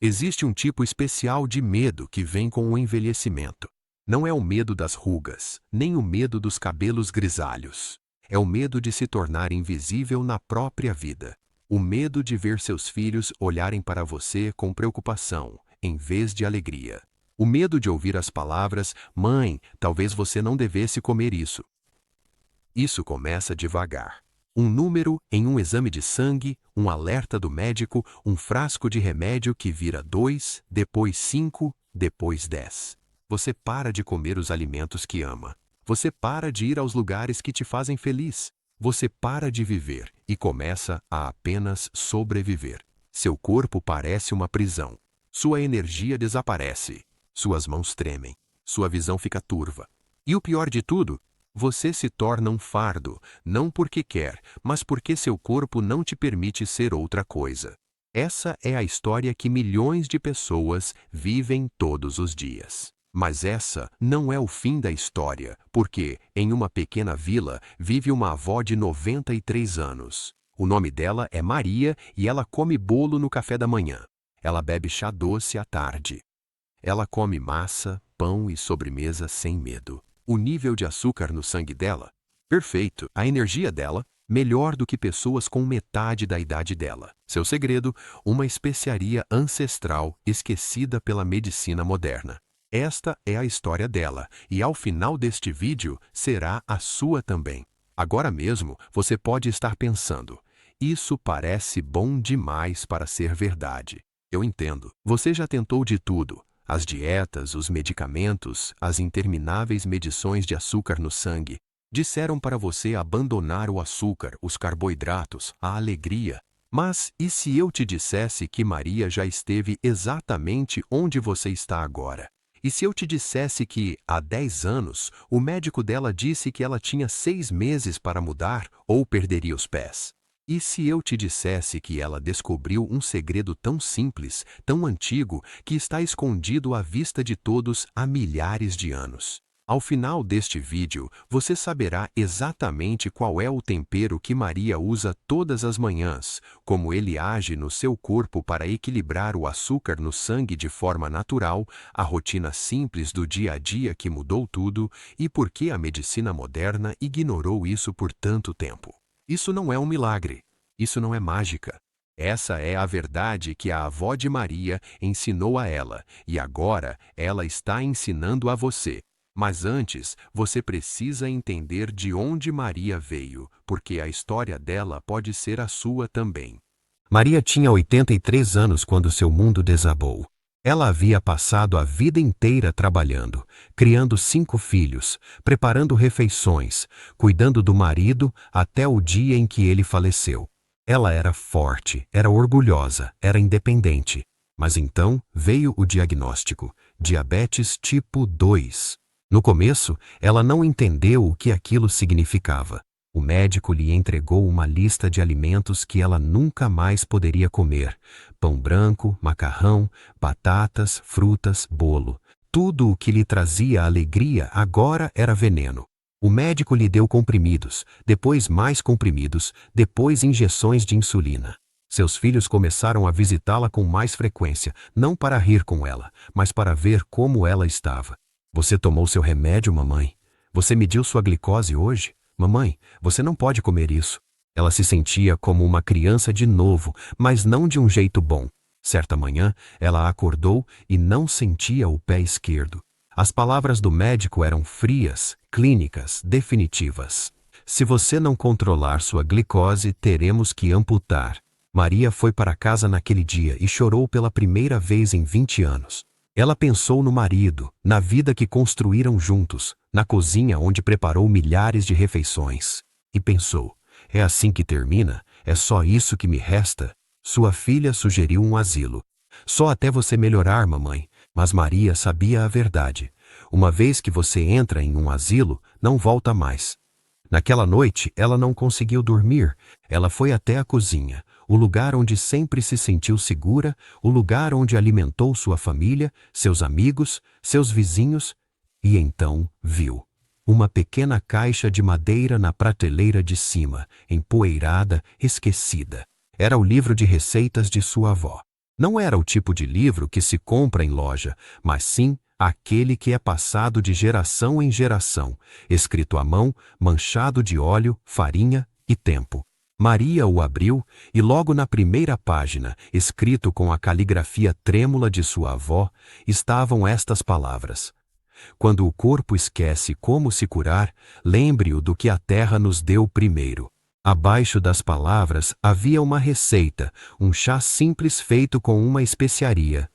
Existe um tipo especial de medo que vem com o envelhecimento. Não é o medo das rugas, nem o medo dos cabelos grisalhos. É o medo de se tornar invisível na própria vida. O medo de ver seus filhos olharem para você com preocupação, em vez de alegria. O medo de ouvir as palavras: "Mãe, talvez você não devesse comer isso." Isso começa devagar. Um número em um exame de sangue, um alerta do médico, um frasco de remédio que vira 2, depois 5, depois 10. Você para de comer os alimentos que ama. Você para de ir aos lugares que te fazem feliz. Você para de viver e começa a apenas sobreviver. Seu corpo parece uma prisão. Sua energia desaparece. Suas mãos tremem. Sua visão fica turva. E o pior de tudo, você se torna um fardo, não porque quer, mas porque seu corpo não te permite ser outra coisa. Essa é a história que milhões de pessoas vivem todos os dias. Mas essa não é o fim da história, porque, em uma pequena vila, vive uma avó de 93 anos. O nome dela é Maria e ela come bolo no café da manhã. Ela bebe chá doce à tarde. Ela come massa, pão e sobremesa sem medo. O nível de açúcar no sangue dela? Perfeito. A energia dela? Melhor do que pessoas com metade da idade dela. Seu segredo? Uma especiaria ancestral esquecida pela medicina moderna. Esta é a história dela, e ao final deste vídeo será a sua também. Agora mesmo você pode estar pensando: isso parece bom demais para ser verdade. Eu entendo. Você já tentou de tudo. As dietas, os medicamentos, as intermináveis medições de açúcar no sangue. Disseram para você abandonar o açúcar, os carboidratos, a alegria. Mas e se eu te dissesse que Maria já esteve exatamente onde você está agora? E se eu te dissesse que, há 10 anos, o médico dela disse que ela tinha 6 meses para mudar ou perderia os pés? E se eu te dissesse que ela descobriu um segredo tão simples, tão antigo, que está escondido à vista de todos há milhares de anos? Ao final deste vídeo, você saberá exatamente qual é o tempero que Maria usa todas as manhãs, como ele age no seu corpo para equilibrar o açúcar no sangue de forma natural, a rotina simples do dia a dia que mudou tudo e por que a medicina moderna ignorou isso por tanto tempo. Isso não é um milagre. Isso não é mágica. Essa é a verdade que a avó de Maria ensinou a ela, e agora ela está ensinando a você. Mas antes, você precisa entender de onde Maria veio, porque a história dela pode ser a sua também. Maria tinha 83 anos quando seu mundo desabou. Ela havia passado a vida inteira trabalhando, criando 5 filhos, preparando refeições, cuidando do marido até o dia em que ele faleceu. Ela era forte, era orgulhosa, era independente. Mas então veio o diagnóstico: diabetes tipo 2. No começo, ela não entendeu o que aquilo significava. O médico lhe entregou uma lista de alimentos que ela nunca mais poderia comer: pão branco, macarrão, batatas, frutas, bolo. Tudo o que lhe trazia alegria agora era veneno. O médico lhe deu comprimidos, depois mais comprimidos, depois injeções de insulina. Seus filhos começaram a visitá-la com mais frequência, não para rir com ela, mas para ver como ela estava. Você tomou seu remédio, mamãe? Você mediu sua glicose hoje? Mamãe, você não pode comer isso. Ela se sentia como uma criança de novo, mas não de um jeito bom. Certa manhã, ela acordou e não sentia o pé esquerdo. As palavras do médico eram frias, clínicas, definitivas. Se você não controlar sua glicose, teremos que amputar. Maria foi para casa naquele dia e chorou pela primeira vez em 20 anos. Ela pensou no marido, na vida que construíram juntos, na cozinha onde preparou milhares de refeições. E pensou: é assim que termina? É só isso que me resta? Sua filha sugeriu um asilo. Só até você melhorar, mamãe. Mas Maria sabia a verdade. Uma vez que você entra em um asilo, não volta mais. Naquela noite, ela não conseguiu dormir. Ela foi até a cozinha, o lugar onde sempre se sentiu segura, o lugar onde alimentou sua família, seus amigos, seus vizinhos, e então viu uma pequena caixa de madeira na prateleira de cima, empoeirada, esquecida. Era o livro de receitas de sua avó. Não era o tipo de livro que se compra em loja, mas sim aquele que é passado de geração em geração, escrito à mão, manchado de óleo, farinha e tempo. Maria o abriu e logo na primeira página, escrito com a caligrafia trêmula de sua avó, estavam estas palavras: quando o corpo esquece como se curar, lembre-o do que a terra nos deu primeiro. Abaixo das palavras havia uma receita, um chá simples feito com uma especiaria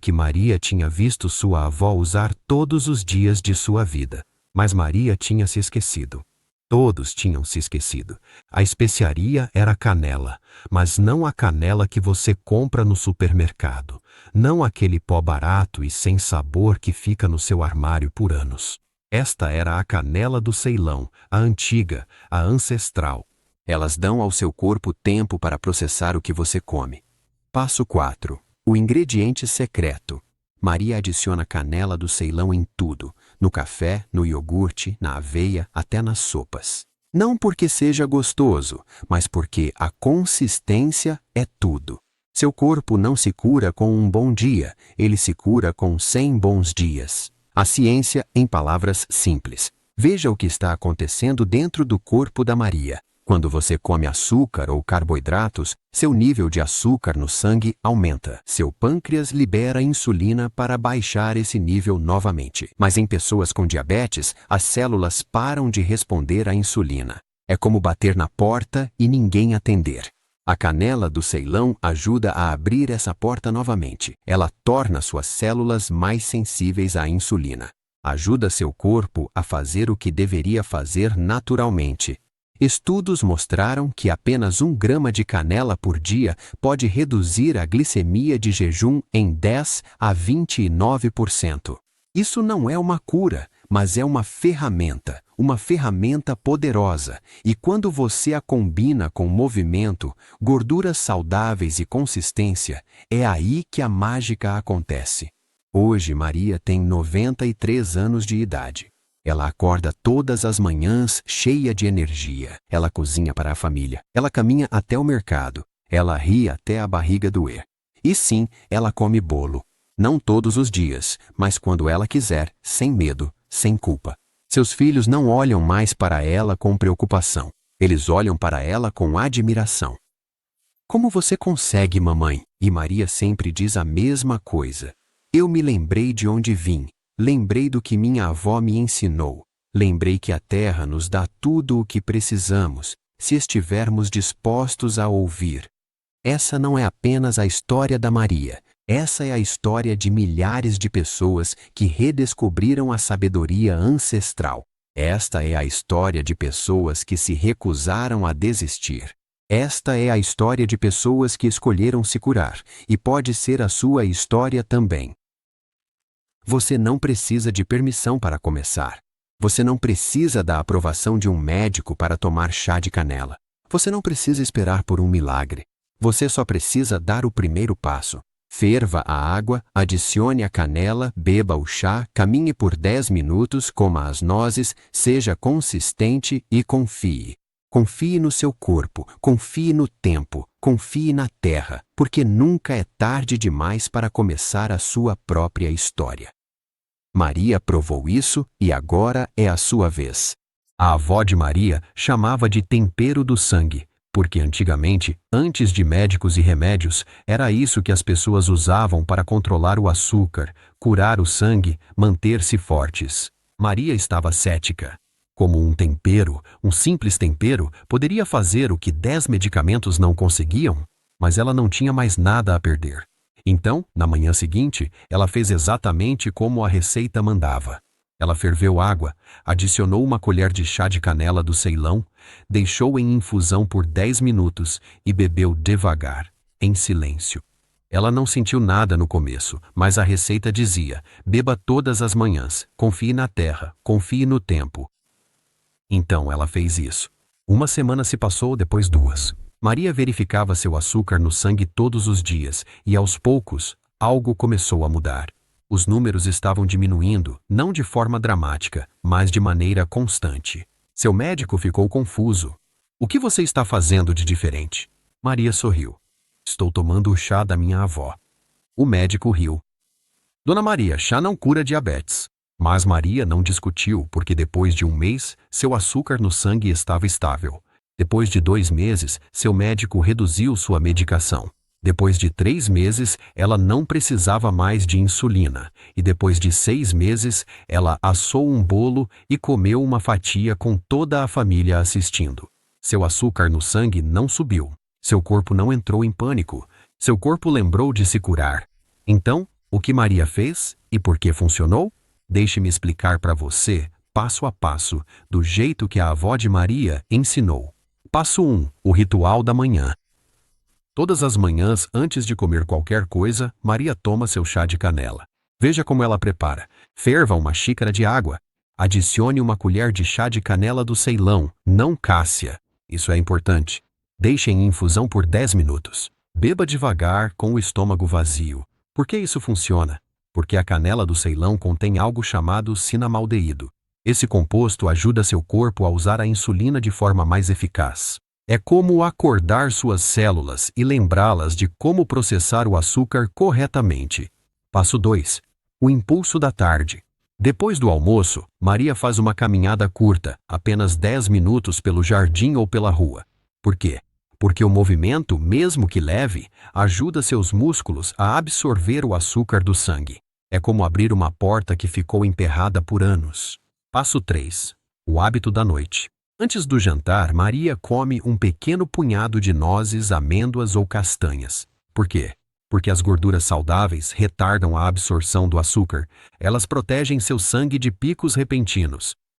que Maria tinha visto sua avó usar todos os dias de sua vida. Mas Maria tinha se esquecido. Todos tinham se esquecido. A especiaria era canela, mas não a canela que você compra no supermercado. Não aquele pó barato e sem sabor que fica no seu armário por anos. Esta era a canela do Ceilão, a antiga, a ancestral. Elas dão ao seu corpo tempo para processar o que você come. Passo 4. O ingrediente secreto. Maria adiciona canela do Ceilão em tudo, no café, no iogurte, na aveia, até nas sopas. Não porque seja gostoso, mas porque a consistência é tudo. Seu corpo não se cura com um bom dia, ele se cura com 100 bons dias. A ciência em palavras simples. Veja o que está acontecendo dentro do corpo da Maria. Quando você come açúcar ou carboidratos, seu nível de açúcar no sangue aumenta. Seu pâncreas libera insulina para baixar esse nível novamente. Mas em pessoas com diabetes, as células param de responder à insulina. É como bater na porta e ninguém atender. A canela do Ceilão ajuda a abrir essa porta novamente. Ela torna suas células mais sensíveis à insulina. Ajuda seu corpo a fazer o que deveria fazer naturalmente. Estudos mostraram que apenas 1 grama de canela por dia pode reduzir a glicemia de jejum em 10 a 29%. Isso não é uma cura, mas é uma ferramenta poderosa. E quando você a combina com movimento, gorduras saudáveis e consistência, é aí que a mágica acontece. Hoje Maria tem 93 anos de idade. Ela acorda todas as manhãs cheia de energia. Ela cozinha para a família. Ela caminha até o mercado. Ela ri até a barriga doer. E sim, ela come bolo. Não todos os dias, mas quando ela quiser, sem medo, sem culpa. Seus filhos não olham mais para ela com preocupação. Eles olham para ela com admiração. Como você consegue, mamãe? E Maria sempre diz a mesma coisa. Eu me lembrei de onde vim. Lembrei do que minha avó me ensinou. Lembrei que a terra nos dá tudo o que precisamos, se estivermos dispostos a ouvir. Essa não é apenas a história da Maria. Essa é a história de milhares de pessoas que redescobriram a sabedoria ancestral. Esta é a história de pessoas que se recusaram a desistir. Esta é a história de pessoas que escolheram se curar, e pode ser a sua história também. Você não precisa de permissão para começar. Você não precisa da aprovação de um médico para tomar chá de canela. Você não precisa esperar por um milagre. Você só precisa dar o primeiro passo. Ferva a água, adicione a canela, beba o chá, caminhe por 10 minutos, coma as nozes, seja consistente e confie. Confie no seu corpo, confie no tempo, confie na terra, porque nunca é tarde demais para começar a sua própria história. Maria provou isso e agora é a sua vez. A avó de Maria chamava de tempero do sangue, porque antigamente, antes de médicos e remédios, era isso que as pessoas usavam para controlar o açúcar, curar o sangue, manter-se fortes. Maria estava cética. Como um tempero, um simples tempero, poderia fazer o que 10 medicamentos não conseguiam, mas ela não tinha mais nada a perder. Então, na manhã seguinte, ela fez exatamente como a receita mandava. Ela ferveu água, adicionou 1 colher de chá de canela do Ceilão, deixou em infusão por 10 minutos e bebeu devagar, em silêncio. Ela não sentiu nada no começo, mas a receita dizia: beba todas as manhãs, confie na terra, confie no tempo. Então ela fez isso. 1 semana se passou, depois 2. Maria verificava seu açúcar no sangue todos os dias e, aos poucos, algo começou a mudar. Os números estavam diminuindo, não de forma dramática, mas de maneira constante. Seu médico ficou confuso. O que você está fazendo de diferente? Maria sorriu. Estou tomando o chá da minha avó. O médico riu. Dona Maria, chá não cura diabetes. Mas Maria não discutiu porque depois de um mês, seu açúcar no sangue estava estável. Depois de 2 meses, seu médico reduziu sua medicação. Depois de 3 meses, ela não precisava mais de insulina. E depois de 6 meses, ela assou um bolo e comeu uma fatia com toda a família assistindo. Seu açúcar no sangue não subiu. Seu corpo não entrou em pânico. Seu corpo lembrou de se curar. Então, o que Maria fez e por que funcionou? Deixe-me explicar para você, passo a passo, do jeito que a avó de Maria ensinou. Passo 1. O ritual da manhã. Todas as manhãs, antes de comer qualquer coisa, Maria toma seu chá de canela. Veja como ela prepara. Ferva uma xícara de água. Adicione uma colher de chá de canela do Ceilão, não Cássia. Isso é importante. Deixe em infusão por 10 minutos. Beba devagar, com o estômago vazio. Por que isso funciona? Porque a canela do Ceilão contém algo chamado cinamaldeído. Esse composto ajuda seu corpo a usar a insulina de forma mais eficaz. É como acordar suas células e lembrá-las de como processar o açúcar corretamente. Passo 2. O impulso da tarde. Depois do almoço, Maria faz uma caminhada curta, apenas 10 minutos pelo jardim ou pela rua. Por quê? Porque o movimento, mesmo que leve, ajuda seus músculos a absorver o açúcar do sangue. É como abrir uma porta que ficou emperrada por anos. Passo 3. O hábito da noite. Antes do jantar, Maria come um pequeno punhado de nozes, amêndoas ou castanhas. Por quê? Porque as gorduras saudáveis retardam a absorção do açúcar. Elas protegem seu sangue de picos repentinos.